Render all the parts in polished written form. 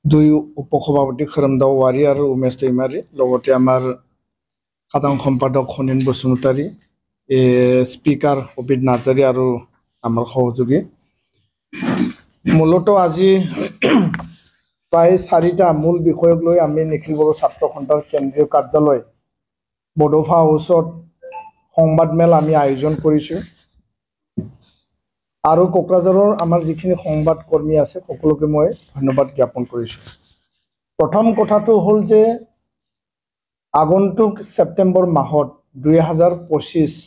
দুই উপসভাপতি খোৰামদাও ৱাৰী আৰু উমেশ दैमारी লগতে আমাৰ সাধাৰণ সম্পাদক খনিন বসুমতাৰী স্পিকাৰ অবিদ নাৰ্জাৰী আৰু আমাৰ সহযোগী মূলতঃ আজি প্ৰায় 4টা মূল বিষয়ক লৈ আমি নিখিল বড়ো ছাত্ৰ সন্থাৰ কেন্দ্ৰীয় কাৰ্যালয় বডোফা হাউচত সংবাদমেল আমি আয়োজন কৰিছোঁ আৰু কোকৰাঝাৰৰ আমাৰ যিখিনি সংবাদ কৰ্মী আছে সকলোকে মই ধন্যবাদ জ্ঞাপন কৰিছোঁ। প্ৰথম কথাটো হ'ল যে আগন্তুক ছেপ্টেম্বৰ মাহত 2025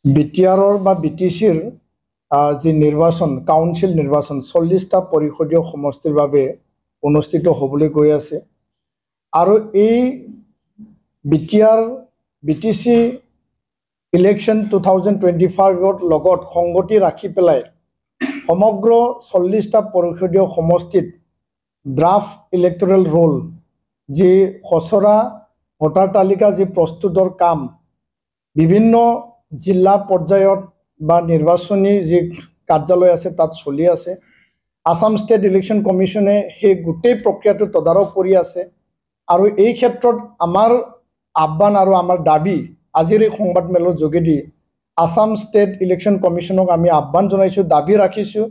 বিটিআৰৰ বা বিটিচিৰ যি নিৰ্বাচন কাউন্সিল নিৰ্বাচন 40টা পৰিষদীয় সমষ্টিৰ বাবে অনুষ্ঠিত হ'বলৈ গৈ আছে আৰু এই বিটিআৰ বিটিচি ইলেকশ্যন 2025ৰ লগত সংগতি ৰাখি পেলাই সমগ্ৰ 40টা পৰিষদীয় সমষ্টিত ড্ৰাফট ইলেক্টৰেল ৰোল যি খচৰা ভোটাৰ তালিকা যি প্ৰস্তুতৰ কাম বিভিন্ন জিলা পৰ্যায়ত বা নিৰ্বাচনী যি কাৰ্যালয় আছে তাত চলি আছে। আসাম ষ্টেট ইলেকশ্যন কমিশ্যনে সেই গোটেই প্ৰক্ৰিয়াটো তদাৰক কৰি আছে আৰু এই ক্ষেত্ৰত আমাৰ আহ্বান আৰু আমাৰ দাবী আজিৰ এই সংবাদমেলৰ যোগেদি আসাম ষ্টেট ইলেকশ্যন কমিশ্যনক আমি আহ্বান জনাইছোঁ, দাবী ৰাখিছোঁ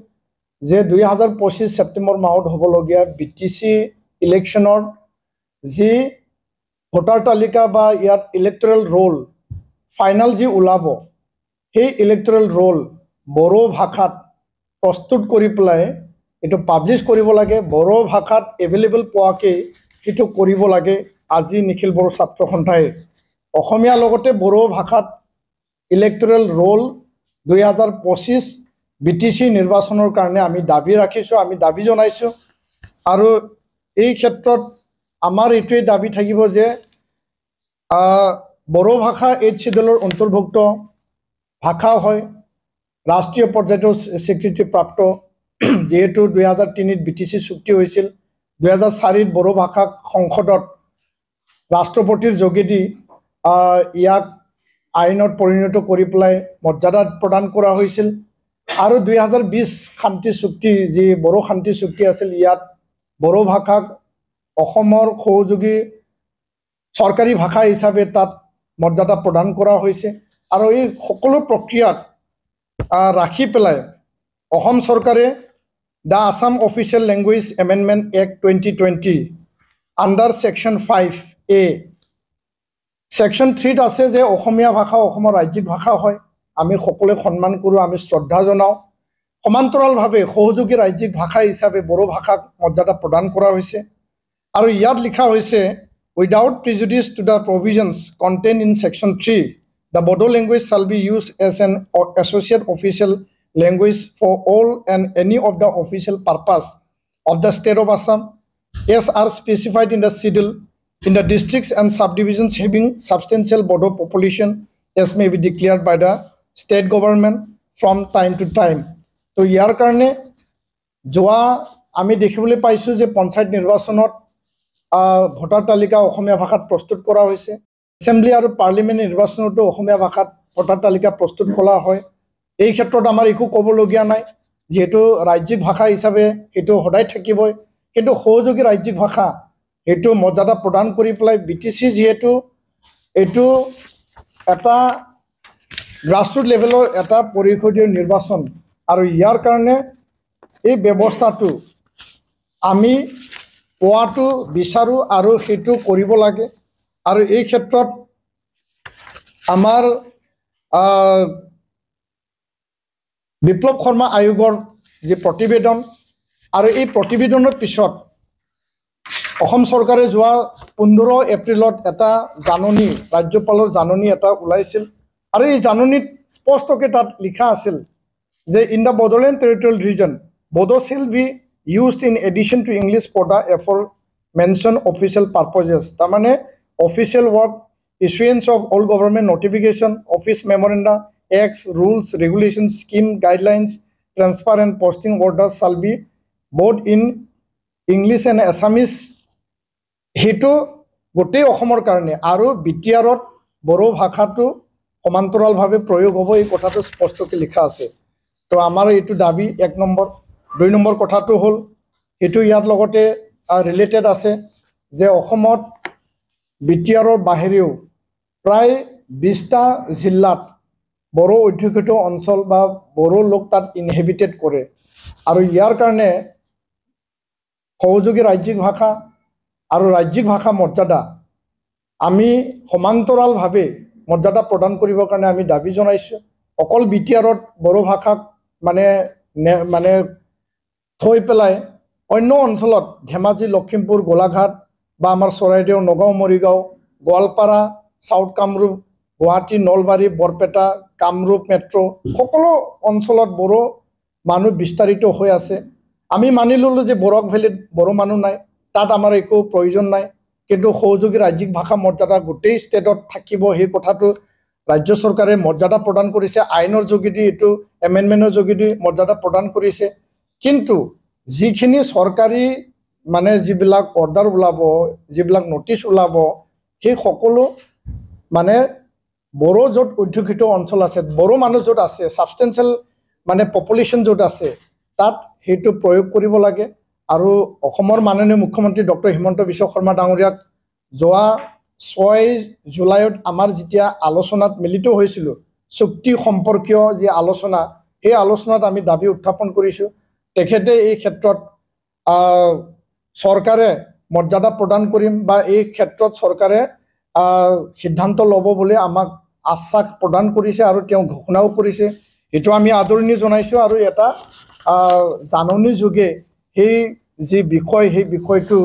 যে 2025 ছেপ্টেম্বৰ মাহত হ'বলগীয়া বিটিচি ইলেকশ্যনৰ যি ভোটাৰ তালিকা বা ইয়াত ইলেক্টৰেল ৰোল ফাইনেল যি ওলাব সেই ইলেক্টৰেল ৰোল বড়ো ভাষাত প্ৰস্তুত কৰি পেলাই এইটো পাব্লিছ কৰিব লাগে, বড়ো ভাষাত এভেইলেবল পোৱাকৈ সেইটো কৰিব লাগে। আজি নিখিল বড়ো ছাত্ৰ সন্থাই অসমীয়া লগতে বড়ো ভাষাত ইলেক্টৰেল ৰোল 2025 বিটিচি নিৰ্বাচনৰ কাৰণে আমি দাবী ৰাখিছোঁ, আমি দাবী জনাইছোঁ আৰু এই ক্ষেত্ৰত আমাৰ এইটোৱে দাবী থাকিব যে বড়ো ভাষা 8 শিডিউলৰ অন্তৰ্ভুক্ত ভাষা হয়, ৰাষ্ট্ৰীয় পৰ্যায়তো স্বীকৃতিপ্ৰাপ্ত যেহেতু 2003 বিটিচি চুক্তি হৈছিল, 2004 বড়ো ভাষাক সংসদত ৰাষ্ট্ৰপতিৰ যোগেদি ইয়াক আইনত পৰিণত কৰি পেলাই মৰ্যাদা প্ৰদান কৰা হৈছিল আৰু 2020 শান্তি চুক্তি যি বড়ো শান্তি চুক্তি আছিল ইয়াত বড়ো ভাষাক অসমৰ সহযোগী চৰকাৰী ভাষা হিচাপে তাত মৰ্যাদা প্ৰদান কৰা হৈছে আৰু এই সকলো প্ৰক্ৰিয়াত ৰাখি পেলাই অসম চৰকাৰে the Assam official language amendment act 2020 under section 5A section 3ত আছে যে অসমীয়া ভাষা অসমৰ ৰাজ্যিক ভাষা হয়, আমি সকলোৱে সন্মান কৰোঁ, আমি শ্ৰদ্ধা জনাওঁ। সমান্তৰালভাৱে সহযোগী ৰাজ্যিক ভাষা হিচাপে বড়ো ভাষাক মৰ্যাদা প্ৰদান কৰা হৈছে আৰু ইয়াত লিখা হৈছে without prejudice to the provisions contained in section 3 the Bodo language shall be used as an associate official language for all and any of the official purposes of the state of Assam as are specified in the schedule in the districts and subdivisions having substantial Bodo population as may be declared by the state government from time to time. So ইয়াৰ কাৰণে যোৱা আমি দেখিবলৈ পাইছোঁ যে পঞ্চায়ত নিৰ্বাচনত voter তালিকা অসমীয়া ভাষাত প্ৰস্তুত কৰা হৈছে, এছেম্বলি আৰু পাৰ্লিমেণ্ট নিৰ্বাচনতো অসমীয়া ভাষাত ভোটাৰ তালিকা প্ৰস্তুত কৰা হয়। এই ক্ষেত্ৰত আমাৰ একো ক'বলগীয়া নাই, যিহেতু ৰাজ্যিক ভাষা হিচাপে সেইটো সদায় থাকিবই, কিন্তু সহযোগী ৰাজ্যিক ভাষা এইটো মৰ্যাদা প্ৰদান কৰি পেলাই বিটিচি যিহেতু এইটো এটা গ্ৰাছৰুট লেভেলৰ এটা পৰিষদীয় নিৰ্বাচন আৰু ইয়াৰ কাৰণে এই ব্যৱস্থাটো আমি পোৱাটো বিচাৰোঁ আৰু সেইটো কৰিব লাগে আৰু এই ক্ষেত্ৰত আমাৰ বিপ্লৱ শৰ্মা আয়োগৰ যি প্ৰতিবেদন আৰু এই প্ৰতিবেদনৰ পিছত অসম চৰকাৰে যোৱা 15 এপ্ৰিলত এটা জাননী ৰাজ্যপালৰ জাননী এটা ওলাইছিল আৰু এই জাননীত স্পষ্টকৈ তাত লিখা আছিল যে in the Bodoland territorial region Bodo shall be used in addition to English for the aforementioned official purposes, তাৰমানে official work issuance of all government notification office memoranda acts rules regulation scheme guidelines transfer and posting order shall be both in English and Assamese সেইটো গোটেই অসমৰ কাৰণে আৰু বিটিআৰত বড়ো ভাষাটো সমান্তৰালভাৱে প্ৰয়োগ হ'ব এই কথাটো স্পষ্টকৈ লিখা আছে। তো আমাৰ এইটো দাবী 1 নম্বৰ। 2 নম্বৰ কথাটো হ'ল সেইটো ইয়াৰ লগতে ৰিলেটেড আছে যে অসমত বিটিআৰৰ বাহিৰেও প্ৰায় 20টা জিলাত বড়ো অধ্যুষিত অঞ্চল বা বড়ো লোক তাত ইনহেবিটেড কৰে আৰু ইয়াৰ কাৰণে সহযোগী ৰাজ্যিক ভাষা আৰু ৰাজ্যিক ভাষা মৰ্যাদা আমি সমান্তৰালভাৱে মৰ্যাদা প্ৰদান কৰিবৰ কাৰণে আমি দাবী জনাইছোঁ। অকল বিটিআৰত বড়ো ভাষাক মানে থৈ পেলাই অন্য অঞ্চলত ধেমাজি, লখিমপুৰ, গোলাঘাট বা আমাৰ চৰাইদেউ, নগাঁও, মৰিগাঁও, গোৱালপাৰা, চাউথ কামৰূপ, গুৱাহাটী, নলবাৰী, বৰপেটা, কামৰূপ মেট্ৰ' সকলো অঞ্চলত বড়ো মানুহ বিস্তাৰিত হৈ আছে। আমি মানি ল'লোঁ যে বৰাক ভেলীত বড়ো মানুহ নাই, তাত আমাৰ একো প্ৰয়োজন নাই, কিন্তু সহযোগী ৰাজ্যিক ভাষা মৰ্যাদা গোটেই ষ্টেটত থাকিব, সেই কথাটো ৰাজ্য চৰকাৰে মৰ্যাদা প্ৰদান কৰিছে। আইনৰ যোগেদি এইটো এমেণ্ডমেণ্টৰ যোগেদি মৰ্যাদা প্ৰদান কৰিছে। কিন্তু যিখিনি চৰকাৰী যিবিলাক অৰ্ডাৰ ওলাব, যিবিলাক নটিচ ওলাব, সেই সকলো বড়ো য'ত অধ্যুষিত অঞ্চল আছে, বড়ো মানুহ য'ত আছে, ছাবষ্টেঞ্চিয়েল পপুলেশ্যন য'ত আছে, তাত সেইটো প্ৰয়োগ কৰিব লাগে। আৰু অসমৰ মাননীয় মুখ্যমন্ত্ৰী ডক্টৰ হিমন্ত বিশ্ব শৰ্মা ডাঙৰীয়াক যোৱা 6 জুলাইত আমাৰ যেতিয়া আলোচনাত মিলিত হৈছিলোঁ, চুক্তি সম্পৰ্কীয় যি আলোচনা, সেই আলোচনাত আমি দাবী উত্থাপন কৰিছোঁ। তেখেতে এই ক্ষেত্ৰত চৰকাৰে মৰ্যাদা প্ৰদান কৰিম বা এই ক্ষেত্ৰত চৰকাৰে সিদ্ধান্ত ল'ব বুলি আমাক আশ্বাস প্ৰদান কৰিছে আৰু তেওঁ ঘোষণাও কৰিছে। এইটো আমি আদৰণি জনাইছোঁ আৰু এটা জাননী যোগে সেই যি বিষয়, সেই বিষয়টো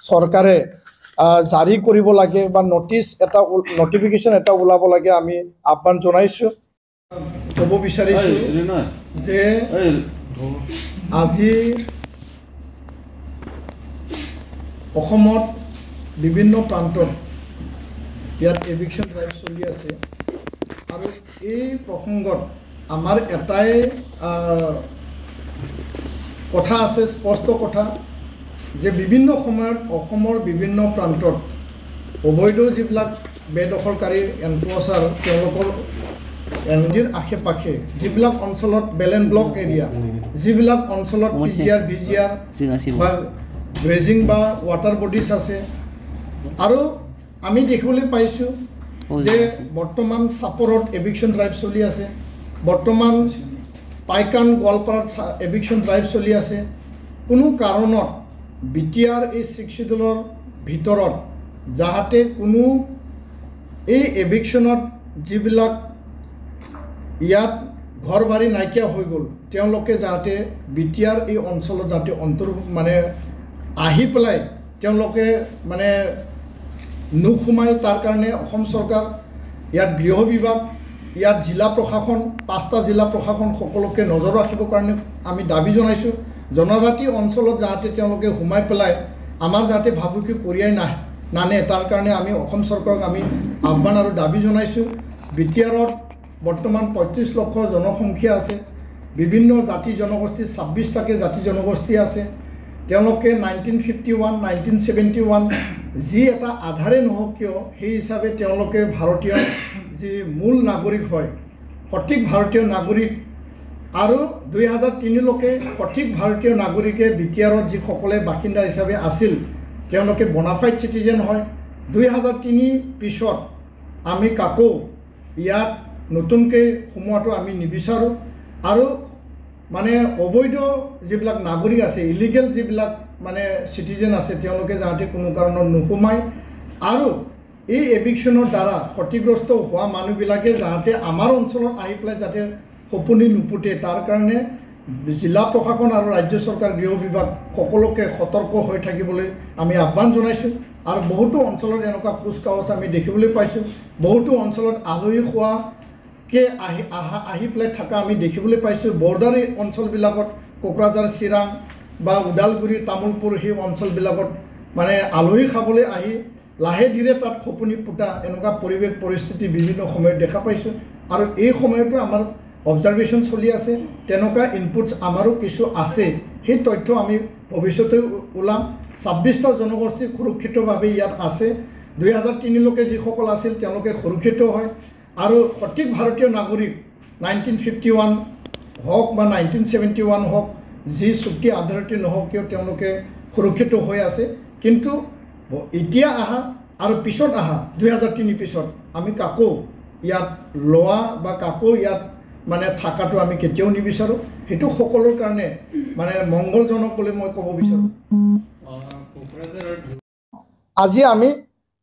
চৰকাৰে জাৰি কৰিব লাগে বা নটিফিকেশ্যন এটা ওলাব লাগে, আমি আহ্বান জনাইছোঁ। ক'ব বিচাৰিছোঁ যে আজি অসমত বিভিন্ন প্ৰান্তত ইয়াত এভিকশ্যন ড্ৰাইভ চলি আছে আৰু এই প্ৰসংগত আমাৰ এটাই কথা আছে, স্পষ্ট কথা, যে বিভিন্ন সময়ত অসমৰ বিভিন্ন প্ৰান্তত অবৈধ যিবিলাক বেদখলকাৰী এনক্ৰচাৰ, তেওঁলোকৰ নদীৰ আশে-পাশে যিবিলাক অঞ্চলত বেলেন ব্লক এৰিয়া, যিবিলাক অঞ্চলত পিজিআৰ, বিজিআৰ বা গ্ৰেজিং বা ৱাটাৰ বডিজ আছে, আৰু আমি দেখিবলৈ পাইছোঁ যে বৰ্তমান চাপৰত এভিকশ্যন ড্ৰাইভ চলি আছে, বৰ্তমান পাইকান, গোৱালপাৰাত এভিকশ্যন ড্ৰাইভ চলি আছে। কোনো কাৰণত বিটিআৰ এই 6 শিডিউলৰ ভিতৰত যাতে কোনো এই এভিকশ্যনত যিবিলাক ইয়াত ঘৰ বাৰী নাইকিয়া হৈ গ'ল, তেওঁলোকে যাতে বিটিআৰ এই অঞ্চলত যাতে আহি পেলাই তেওঁলোকে নোসোমায়, তাৰ কাৰণে অসম চৰকাৰ, ইয়াত গৃহ বিভাগ, ইয়াত জিলা প্ৰশাসন, 5টা জিলা প্ৰশাসন সকলোকে নজৰ ৰাখিবৰ কাৰণে আমি দাবী জনাইছোঁ। জনজাতি অঞ্চলত যাতে তেওঁলোকে সোমাই পেলাই আমাৰ যাতে ভাবুকি কঢ়িয়াই নানে, তাৰ কাৰণে আমি অসম চৰকাৰক আমি আহ্বান আৰু দাবী জনাইছোঁ। বিটিআৰত বৰ্তমান 35 লক্ষ জনসংখ্যা আছে, বিভিন্ন জাতি জনগোষ্ঠী, 26টাকৈ জাতি জনগোষ্ঠী আছে। তেওঁলোকে 1951, 1971 যি এটা আধাৰে নহওক কিয়, সেই হিচাপে তেওঁলোকে ভাৰতীয় যি মূল নাগৰিক হয়, সঠিক ভাৰতীয় নাগৰিক, আৰু 2003লৈকে সঠিক ভাৰতীয় নাগৰিকে বিটিআৰত যিসকলে বাসিন্দা হিচাপে আছিল, তেওঁলোকে বনাফাইড চিটিজেন হয়। 2003 পিছত আমি কাকো ইয়াত নতুনকৈ সোমোৱাটো আমি নিবিচাৰোঁ। আৰু অবৈধ যিবিলাক নাগৰিক আছে, ইলিগেল যিবিলাক চিটিজেন আছে, তেওঁলোকে যাতে কোনো কাৰণত নোসোমায়, আৰু এই এভিকশ্যনৰ দ্বাৰা ক্ষতিগ্ৰস্ত হোৱা মানুহবিলাকে যাতে আমাৰ অঞ্চলত আহি পেলাই যাতে সপোনি নুপুতে, তাৰ কাৰণে জিলা প্ৰশাসন আৰু ৰাজ্য চৰকাৰ, গৃহ বিভাগ সকলোকে সতৰ্ক হৈ থাকিবলৈ আমি আহ্বান জনাইছোঁ। আৰু বহুতো অঞ্চলত এনেকুৱা কুচকাৱাজ আমি দেখিবলৈ পাইছোঁ, বহুতো অঞ্চলত আলহী খোৱাকৈ আহি পেলাই থকা আমি দেখিবলৈ পাইছোঁ। বৰ্ডাৰী অঞ্চলবিলাকত কোকৰাঝাৰ, চিৰাং বা ওদালগুৰি, তামোলপুৰ, সেই অঞ্চলবিলাকত আলহী খাবলৈ আহি লাহে ধীৰে তাত খপনি পুতা এনেকুৱা পৰিৱেশ পৰিস্থিতি বিভিন্ন সময়ত দেখা পাইছোঁ। আৰু এই সময়তো আমাৰ অবজাৰভেশ্যন চলি আছে, তেনেকুৱা ইনপুটছ আমাৰো কিছু আছে, সেই তথ্য আমি ভৱিষ্যতে ওলাম। 26টা জনগোষ্ঠী সুৰক্ষিতভাৱে ইয়াত আছে। 2003লৈকে যিসকল আছিল তেওঁলোকে সুৰক্ষিত হয়, আৰু সঠিক ভাৰতীয় নাগৰিক 1951 হওক বা 1971 হওক যি চুক্তি আধাৰতে নহওক কিয় তেওঁলোকে সুৰক্ষিত হৈ আছে কিন্তু এতিয়া আহা আৰু পিছত আহা 2003 পিছত আমি কাকো ইয়াত লোৱা বা কাকো ইয়াত মানে থাকাটো আমি কেতিয়াও নিবিচাৰোঁ সেইটো সকলোৰ কাৰণে মানে মংগলজনক বুলি মই ক'ব বিচাৰোঁ আজি আমি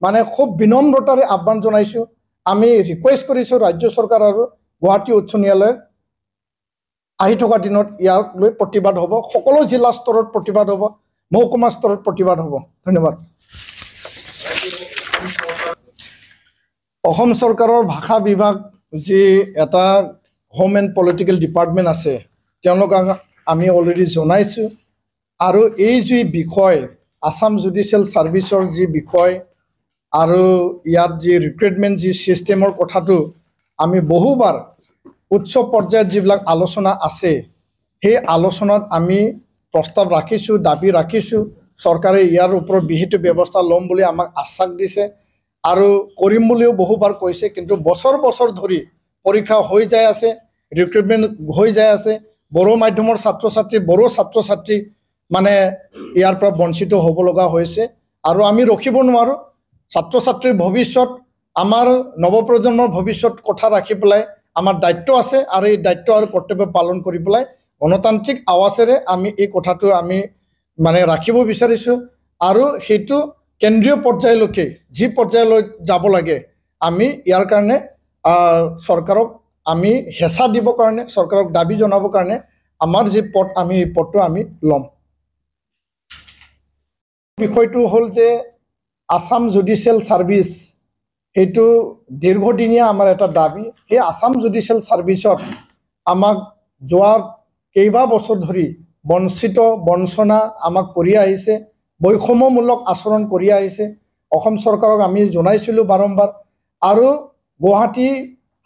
মানে খুব বিনম্ৰতাৰে আহ্বান জনাইছোঁ আমি ৰিকুৱেষ্ট কৰিছোঁ ৰাজ্য চৰকাৰ আৰু গুৱাহাটী উচ্চ ন্যায়ালয়ক আহি থকা দিনত ইয়াক লৈ প্ৰতিবাদ হ'ব সকলো জিলা স্তৰত প্ৰতিবাদ হ'ব মহকুমা স্তৰত প্ৰতিবাদ হ'ব ধন্যবাদ অসম চৰকাৰৰ ভাষা বিভাগ যি এটা হোম এণ্ড পলিটিকেল ডিপাৰ্টমেণ্ট আছে তেওঁলোকক আমি অলৰেডি জনাইছোঁ আৰু এই যি বিষয় আসাম জুডিচিয়েল ছাৰ্ভিচৰ যি বিষয় আৰু ইয়াত যি ৰিক্ৰুইটমেণ্ট যি ছিষ্টেমৰ কথাটো আমি বহুবাৰ উচ্চ পৰ্যায়ত যিবিলাক আলোচনা আছে সেই আলোচনাত আমি প্ৰস্তাৱ ৰাখিছোঁ দাবী ৰাখিছোঁ চৰকাৰে ইয়াৰ ওপৰত বিহিত ব্যৱস্থা ল'ম বুলি আমাক আশ্বাস দিছে আৰু কৰিম বুলিও বহুবাৰ কৈছে কিন্তু বছৰ বছৰ ধৰি পৰীক্ষা হৈ যায় আছে ৰিক্ৰুইটমেণ্ট হৈ যায় আছে বড়ো মাধ্যমৰ ছাত্ৰ ছাত্ৰী মানে ইয়াৰ পৰা বঞ্চিত হ'ব লগা হৈছে আৰু আমি ৰখিব নোৱাৰোঁ ছাত্ৰ ছাত্ৰীৰ ভৱিষ্যত আমাৰ নৱপ্ৰজন্মৰ ভৱিষ্যত কথা ৰাখি পেলাই আমাৰ দায়িত্ব আছে আৰু এই দায়িত্ব আৰু কৰ্তব্য পালন কৰি পেলাই গণতান্ত্ৰিক আৱাজেৰে আমি এই কথাটো আমি মানে ৰাখিব বিচাৰিছোঁ আৰু সেইটো কেন্দ্ৰীয় পৰ্যায়লৈকে যি পৰ্যায়লৈ যাব লাগে আমি ইয়াৰ কাৰণে চৰকাৰক আমি হেঁচা দিবৰ কাৰণে চৰকাৰক দাবী জনাবৰ কাৰণে আমাৰ যি পদ আমি এই পদটো আমি ল'ম বিষয়টো হ'ল যে আসাম জুডিচিয়েল ছাৰ্ভিচ সেইটো দীৰ্ঘদিনীয়া আমাৰ এটা দাবী সেই আসাম জুডিচিয়েল ছাৰ্ভিচত আমাক যোৱা কেইবা বছৰ ধৰি বঞ্চনা আমাক কৰি আহিছে বৈষম্যমূলক আচৰণ কৰি আহিছে অসম চৰকাৰক আমি জনাইছিলোঁ বাৰম্বাৰ আৰু গুৱাহাটী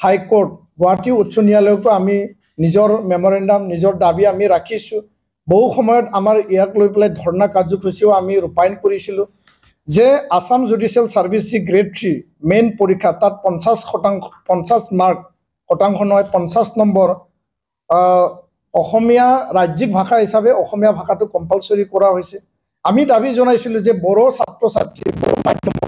হাইকোৰ্ট গুৱাহাটী উচ্চ ন্যায়ালয়কো আমি নিজৰ মেমৰেণ্ডাম নিজৰ দাবী আমি ৰাখিছোঁ বহু সময়ত আমাৰ ইয়াক লৈ পেলাই ধৰ্ণা কাৰ্যসূচীও আমি ৰূপায়ণ কৰিছিলোঁ যে আসাম জুডিচিয়েল ছাৰ্ভিচ যি গ্ৰেড 3 মেইন পৰীক্ষা তাত 50 মাৰ্ক শতাংশ নহয় 50 নম্বৰ অসমীয়া ৰাজ্যিক ভাষা হিচাপে অসমীয়া ভাষাটো কম্পালচৰি কৰা হৈছে আমি দাবী জনাইছিলোঁ যে বড়ো ছাত্ৰ ছাত্ৰী বড়ো মাধ্যমৰ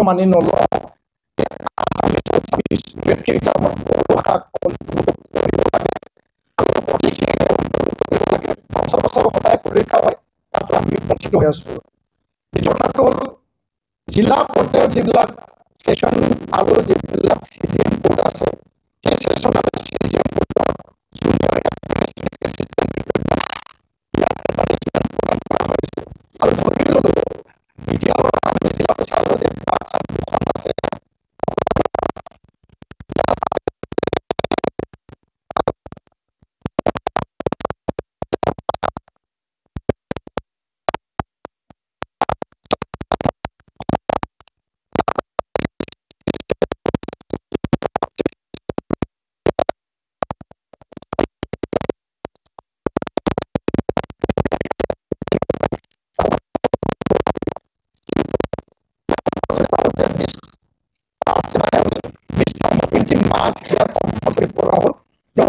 মানি নলওঁ জিলা পৰ্যায়ত যিবিলাক সেশন আৰু যিবিলাক CGM কোড আছে সেই সেশন আৰু CGM কোডৰ জুনিয়ৰ এডমিনিষ্ট্ৰেটিভ এছিষ্টেণ্ট আৰু ধৰি ল'লো বিদ্যালয়ৰ আমি জিলা চালোঁ যে দুখন আছে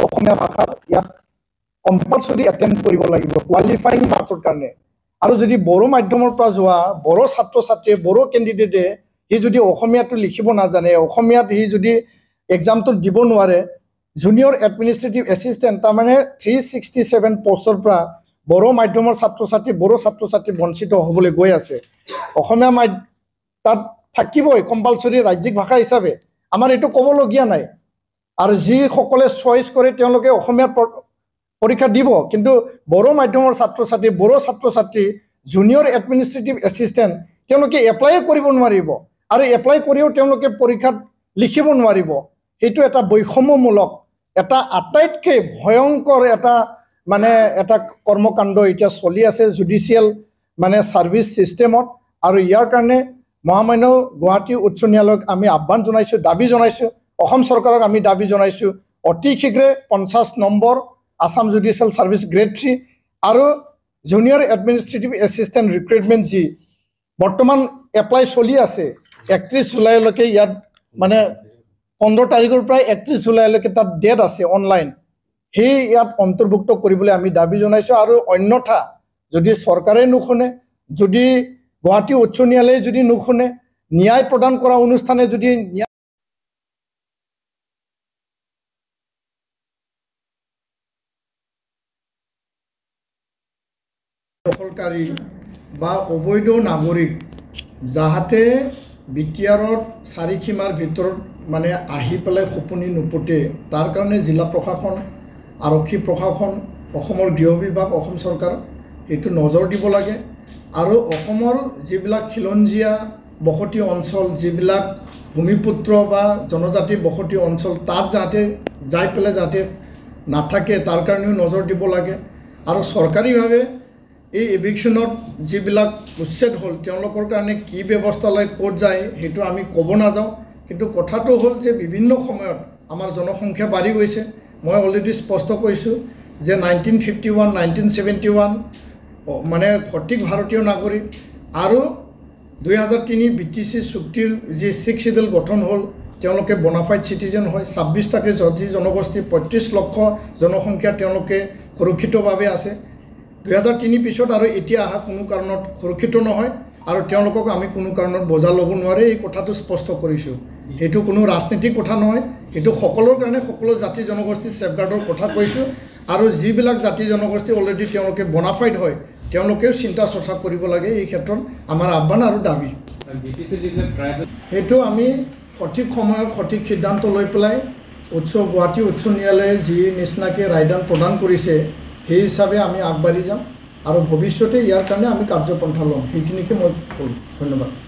অসমীয়া ভাষাত ইয়াত কম্পালচৰি এটেম্প কৰিব লাগিব কোৱালিফাইং মাৰ্কছৰ কাৰণে আৰু যদি বড়ো মাধ্যমৰ পৰা যোৱা বড়ো ছাত্ৰ ছাত্ৰীয়ে বড়ো কেণ্ডিডেটে সি যদি অসমীয়াটো লিখিব নাজানে অসমীয়াত সি যদি এক্সামটো দিব নোৱাৰে জুনিয়ৰ এডমিনিষ্ট্ৰেটিভ এছিষ্টেণ্ট তাৰমানে 367 পোষ্টৰ পৰা বড়ো মাধ্যমৰ ছাত্ৰ ছাত্ৰী বঞ্চিত হ'বলৈ গৈ আছে অসমীয়া তাত থাকিবই কম্পালসৰি ৰাজ্যিক ভাষা হিচাপে আমাৰ এইটো ক'বলগীয়া নাই আৰু যিসকলে চইচ কৰে তেওঁলোকে অসমীয়া পৰীক্ষা দিব কিন্তু বড়ো মাধ্যমৰ ছাত্ৰ ছাত্ৰী জুনিয়ৰ এডমিনিষ্ট্ৰেটিভ এছিষ্টেণ্ট তেওঁলোকে এপ্লাই কৰিব নোৱাৰিব আৰু এপ্লাই কৰিও তেওঁলোকে পৰীক্ষাত লিখিব নোৱাৰিব সেইটো এটা বৈষম্যমূলক এটা আটাইতকৈ ভয়ংকৰ এটা কৰ্মকাণ্ড এতিয়া চলি আছে জুডিচিয়েল সাৰ্ভিস সিস্টেমত আৰু ইয়াৰ কাৰণে মহামান্য গুৱাহাটী উচ্চ ন্যায়ালয়ক আমি আহ্বান জনাইছোঁ দাবী জনাইছোঁ অসম চৰকাৰক আমি দাবী জনাইছোঁ অতি শীঘ্ৰে 50 number Assam judicial service grade 3 আৰু জুনিয়ৰ এডমিনিষ্ট্ৰেটিভ এছিষ্টেণ্ট ৰিক্ৰুটমেণ্ট যি বৰ্তমান এপ্লাই চলি আছে 31 জুলাইলৈকে ইয়াত 15 তাৰিখৰ পৰা 31 জুলাইলৈকে তাত ডেট আছে অনলাইন সেই ইয়াত অন্তৰ্ভুক্ত কৰিবলৈ আমি দাবী জনাইছোঁ আৰু অন্যথা যদি চৰকাৰে নুশুনে যদি গুৱাহাটী উচ্চ ন্যায়ালয়ে যদি নুশুনে ন্যায় প্ৰদান কৰা অনুষ্ঠানে যদি দখলকাৰী বা অবৈধ নাগৰিক যাহাতে বিটিআৰত চাৰিসীমাৰ ভিতৰত আহি পেলাই সপোনি নুপুতে তাৰ কাৰণে জিলা প্ৰশাসন আৰক্ষী প্ৰশাসন অসমৰ গৃহ বিভাগ অসম চৰকাৰ সেইটো নজৰ দিব লাগে আৰু অসমৰ যিবিলাক খিলঞ্জীয়া বসতি অঞ্চল যিবিলাক ভূমিপুত্ৰ বা জনজাতি বসতি অঞ্চল তাত যাতে যাই পেলাই যাতে নাথাকে তাৰ কাৰণেও নজৰ দিব লাগে আৰু চৰকাৰীভাৱে এই এভিকশ্যনত যিবিলাক উচ্ছেদ হ'ল তেওঁলোকৰ কাৰণে কি ব্যৱস্থা লয় ক'ত যায় সেইটো আমি ক'ব নাযাওঁ কিন্তু কথাটো হ'ল যে বিভিন্ন সময়ত আমাৰ জনসংখ্যা বাঢ়ি গৈছে মই অলৰেডি স্পষ্ট কৈছোঁ যে 1951 1971 সঠিক ভাৰতীয় নাগৰিক আৰু 2003 বিটিচি চুক্তিৰ যি 6 শিডিউল গঠন হ'ল তেওঁলোকে বনাফাইড চিটিজেন হয় 26টাকৈ জাতি জনগোষ্ঠী 35 লক্ষ জনসংখ্যা তেওঁলোকে সুৰক্ষিতভাৱে আছে 2003 পিছত আৰু এতিয়া অহা কোনো কাৰণত সুৰক্ষিত নহয় আৰু তেওঁলোকক আমি কোনো কাৰণত বজা ল'ব নোৱাৰে এই কথাটো স্পষ্ট কৰিছোঁ সেইটো কোনো ৰাজনীতিক কথা নহয় সেইটো সকলোৰ কাৰণে সকলো জাতি জনগোষ্ঠী সেফগাৰ্ডৰ কথা কৈছোঁ আৰু যিবিলাক জাতি জনগোষ্ঠী অলৰেডি তেওঁলোকে বনাফাইড হয় তেওঁলোকেও চিন্তা চৰ্চা কৰিব লাগে এই ক্ষেত্ৰত আমাৰ আহ্বান আৰু দাবী সেইটো আমি সঠিক সময়ত সঠিক সিদ্ধান্ত লৈ পেলাই গুৱাহাটী উচ্চ ন্যায়ালয়ে যি নিচিনাকৈ ৰায়দান প্ৰদান কৰিছে সেই হিচাপে আমি আগবাঢ়ি যাম আৰু ভৱিষ্যতে ইয়াৰ কাৰণে আমি কাৰ্যপন্থা ল'ম সেইখিনিকে মই ক'লোঁ ধন্যবাদ